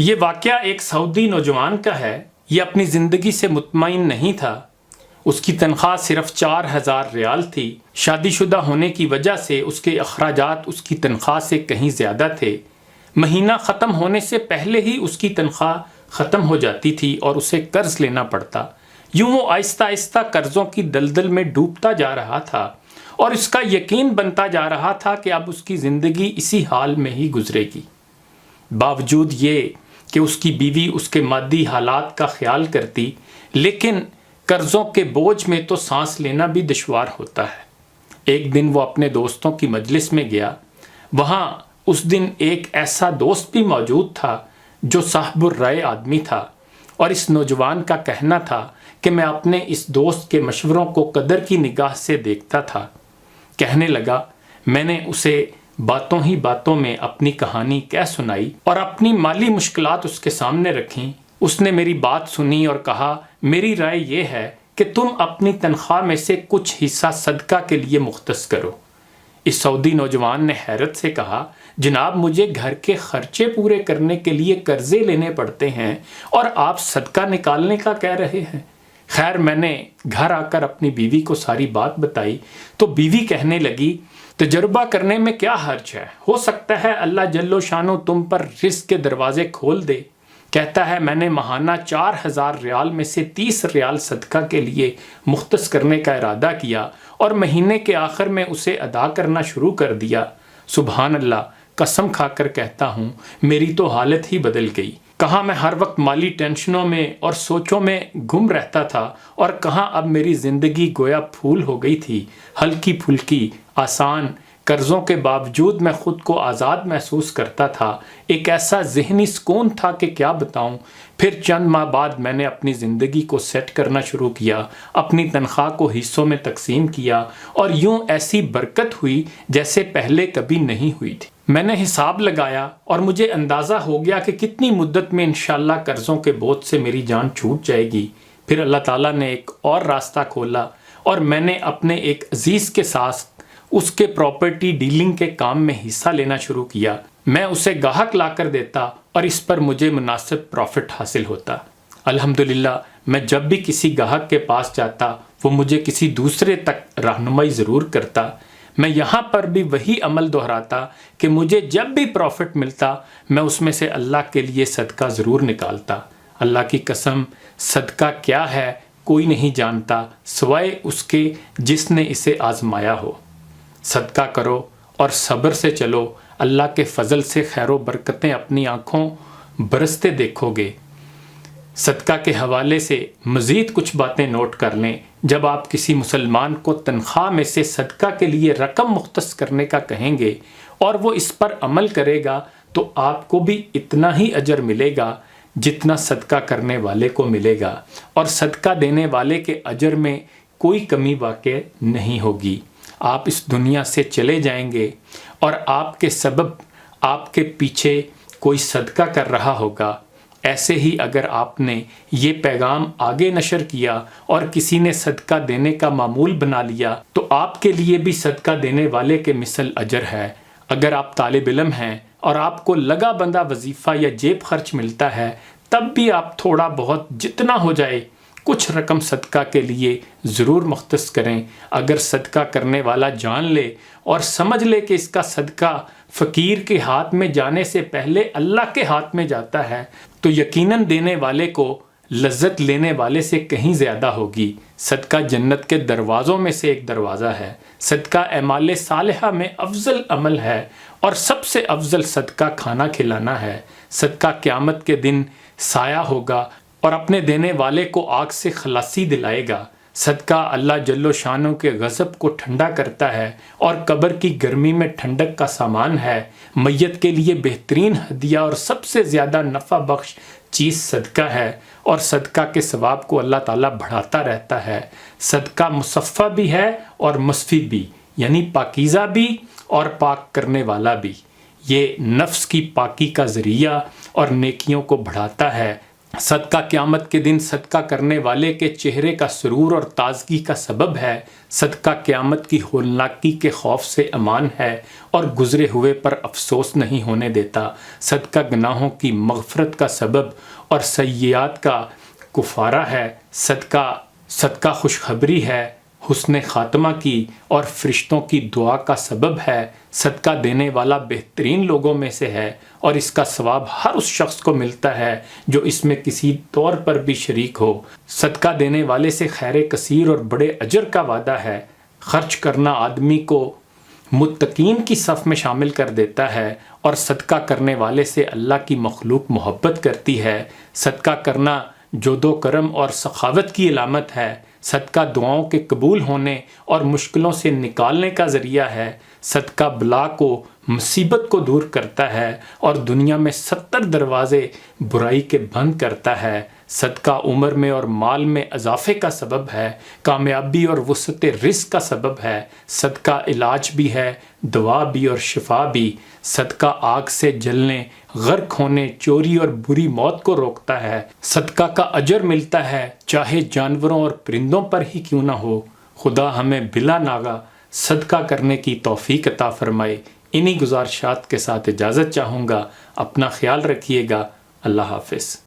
یہ واقعہ ایک سعودی نوجوان کا ہے۔ یہ اپنی زندگی سے مطمئن نہیں تھا۔ اس کی تنخواہ صرف 4,000 ریال تھی۔ شادی شدہ ہونے کی وجہ سے اس کے اخراجات اس کی تنخواہ سے کہیں زیادہ تھے۔ مہینہ ختم ہونے سے پہلے ہی اس کی تنخواہ ختم ہو جاتی تھی اور اسے قرض لینا پڑتا۔ یوں وہ آہستہ آہستہ قرضوں کی دلدل میں ڈوبتا جا رہا تھا اور اس کا یقین بنتا جا رہا تھا کہ اب اس کی زندگی اسی حال میں ہی گزرے گی۔ باوجود یہ کہ اس کی بیوی اس کے مادی حالات کا خیال کرتی، لیکن قرضوں کے بوجھ میں تو سانس لینا بھی دشوار ہوتا ہے۔ ایک دن وہ اپنے دوستوں کی مجلس میں گیا۔ وہاں اس دن ایک ایسا دوست بھی موجود تھا جو صاحب الرائے آدمی تھا، اور اس نوجوان کا کہنا تھا کہ میں اپنے اس دوست کے مشوروں کو قدر کی نگاہ سے دیکھتا تھا۔ کہنے لگا، میں نے اسے باتوں ہی باتوں میں اپنی کہانی کہہ سنائی اور اپنی مالی مشکلات اس کے سامنے رکھیں۔ اس نے میری بات سنی اور کہا، میری رائے یہ ہے کہ تم اپنی تنخواہ میں سے کچھ حصہ صدقہ کے لیے مختص کرو۔ اس سعودی نوجوان نے حیرت سے کہا، جناب مجھے گھر کے خرچے پورے کرنے کے لیے قرضے لینے پڑتے ہیں اور آپ صدقہ نکالنے کا کہہ رہے ہیں۔ خیر میں نے گھر آ کر اپنی بیوی کو ساری بات بتائی تو بیوی کہنے لگی، تجربہ کرنے میں کیا حرج ہے، ہو سکتا ہے اللہ جل و شانو تم پر رزق کے دروازے کھول دے۔ کہتا ہے میں نے ماہانہ 4,000 ریال میں سے 30 ریال صدقہ کے لیے مختص کرنے کا ارادہ کیا اور مہینے کے آخر میں اسے ادا کرنا شروع کر دیا۔ سبحان اللہ، قسم کھا کر کہتا ہوں میری تو حالت ہی بدل گئی۔ کہاں میں ہر وقت مالی ٹینشنوں میں اور سوچوں میں گم رہتا تھا، اور کہاں اب میری زندگی گویا پھول ہو گئی تھی، ہلکی پھلکی، آسان۔ قرضوں کے باوجود میں خود کو آزاد محسوس کرتا تھا۔ ایک ایسا ذہنی سکون تھا کہ کیا بتاؤں۔ پھر چند ماہ بعد میں نے اپنی زندگی کو سیٹ کرنا شروع کیا، اپنی تنخواہ کو حصوں میں تقسیم کیا، اور یوں ایسی برکت ہوئی جیسے پہلے کبھی نہیں ہوئی تھی۔ میں نے حساب لگایا اور مجھے اندازہ ہو گیا کہ کتنی مدت میں انشاءاللہ قرضوں کے بوجھ سے میری جان چھوٹ جائے گی۔ پھر اللہ تعالیٰ نے ایک اور راستہ کھولا اور میں نے اپنے ایک عزیز کے ساتھ اس کے پراپرٹی ڈیلنگ کے کام میں حصہ لینا شروع کیا۔ میں اسے گاہک لا کر دیتا اور اس پر مجھے مناسب پروفٹ حاصل ہوتا۔ الحمدللہ میں جب بھی کسی گاہک کے پاس جاتا وہ مجھے کسی دوسرے تک رہنمائی ضرور کرتا۔ میں یہاں پر بھی وہی عمل دہراتا کہ مجھے جب بھی پروفٹ ملتا میں اس میں سے اللہ کے لیے صدقہ ضرور نکالتا۔ اللہ کی قسم صدقہ کیا ہے کوئی نہیں جانتا سوائے اس کے جس نے اسے آزمایا ہو۔ صدقہ کرو اور صبر سے چلو، اللہ کے فضل سے خیر و برکتیں اپنی آنکھوں برستے دیکھو گے۔ صدقہ کے حوالے سے مزید کچھ باتیں نوٹ کر لیں۔ جب آپ کسی مسلمان کو تنخواہ میں سے صدقہ کے لیے رقم مختص کرنے کا کہیں گے اور وہ اس پر عمل کرے گا تو آپ کو بھی اتنا ہی اجر ملے گا جتنا صدقہ کرنے والے کو ملے گا، اور صدقہ دینے والے کے اجر میں کوئی کمی واقع نہیں ہوگی۔ آپ اس دنیا سے چلے جائیں گے اور آپ کے سبب آپ کے پیچھے کوئی صدقہ کر رہا ہوگا۔ ایسے ہی اگر آپ نے یہ پیغام آگے نشر کیا اور کسی نے صدقہ دینے کا معمول بنا لیا تو آپ کے لیے بھی صدقہ دینے والے کے مثل اجر ہے۔ اگر آپ طالب علم ہیں اور آپ کو لگا بندہ وظیفہ یا جیب خرچ ملتا ہے، تب بھی آپ تھوڑا بہت جتنا ہو جائے کچھ رقم صدقہ کے لیے ضرور مختص کریں۔ اگر صدقہ کرنے والا جان لے اور سمجھ لے کہ اس کا صدقہ فقیر کے ہاتھ میں جانے سے پہلے اللہ کے ہاتھ میں جاتا ہے تو یقیناً دینے والے کو لذت لینے والے سے کہیں زیادہ ہوگی۔ صدقہ جنت کے دروازوں میں سے ایک دروازہ ہے۔ صدقہ اعمال صالحہ میں افضل عمل ہے، اور سب سے افضل صدقہ کھانا کھلانا ہے۔ صدقہ قیامت کے دن سایہ ہوگا اور اپنے دینے والے کو آگ سے خلاصی دلائے گا۔ صدقہ اللہ جل و شانوں کے غضب کو ٹھنڈا کرتا ہے اور قبر کی گرمی میں ٹھنڈک کا سامان ہے۔ میت کے لیے بہترین ہدیہ اور سب سے زیادہ نفع بخش چیز صدقہ ہے، اور صدقہ کے ثواب کو اللہ تعالیٰ بڑھاتا رہتا ہے۔ صدقہ مصفہ بھی ہے اور مصفی بھی، یعنی پاکیزہ بھی اور پاک کرنے والا بھی۔ یہ نفس کی پاکی کا ذریعہ اور نیکیوں کو بڑھاتا ہے، صدقہ قیامت کے دن صدقہ کرنے والے کے چہرے کا سرور اور تازگی کا سبب ہے، صدقہ قیامت کی ہولناکی کے خوف سے امان ہے اور گزرے ہوئے پر افسوس نہیں ہونے دیتا، صدقہ گناہوں کی مغفرت کا سبب اور سیئات کا کفارہ ہے، صدقہ خوشخبری ہے، حسن خاتمہ کی اور فرشتوں کی دعا کا سبب ہے، صدقہ دینے والا بہترین لوگوں میں سے ہے اور اس کا ثواب ہر اس شخص کو ملتا ہے جو اس میں کسی طور پر بھی شریک ہو، صدقہ دینے والے سے خیر کثیر اور بڑے اجر کا وعدہ ہے، خرچ کرنا آدمی کو متقین کی صف میں شامل کر دیتا ہے اور صدقہ کرنے والے سے اللہ کی مخلوق محبت کرتی ہے، صدقہ کرنا جود و کرم اور سخاوت کی علامت ہے، صدقہ دعاؤں کے قبول ہونے اور مشکلوں سے نکالنے کا ذریعہ ہے، صدقہ بلا کو مصیبت کو دور کرتا ہے اور دنیا میں 70 دروازے برائی کے بند کرتا ہے، صدقہ عمر میں اور مال میں اضافے کا سبب ہے، کامیابی اور وسعت رزق کا سبب ہے، صدقہ علاج بھی ہے، دوا بھی اور شفا بھی، صدقہ آگ سے جلنے، غرق ہونے، چوری اور بری موت کو روکتا ہے، صدقہ کا اجر ملتا ہے چاہے جانوروں اور پرندوں پر ہی کیوں نہ ہو۔ خدا ہمیں بلا ناغہ صدقہ کرنے کی توفیق عطا فرمائے۔ انہی گزارشات کے ساتھ اجازت چاہوں گا، اپنا خیال رکھیے گا، اللہ حافظ۔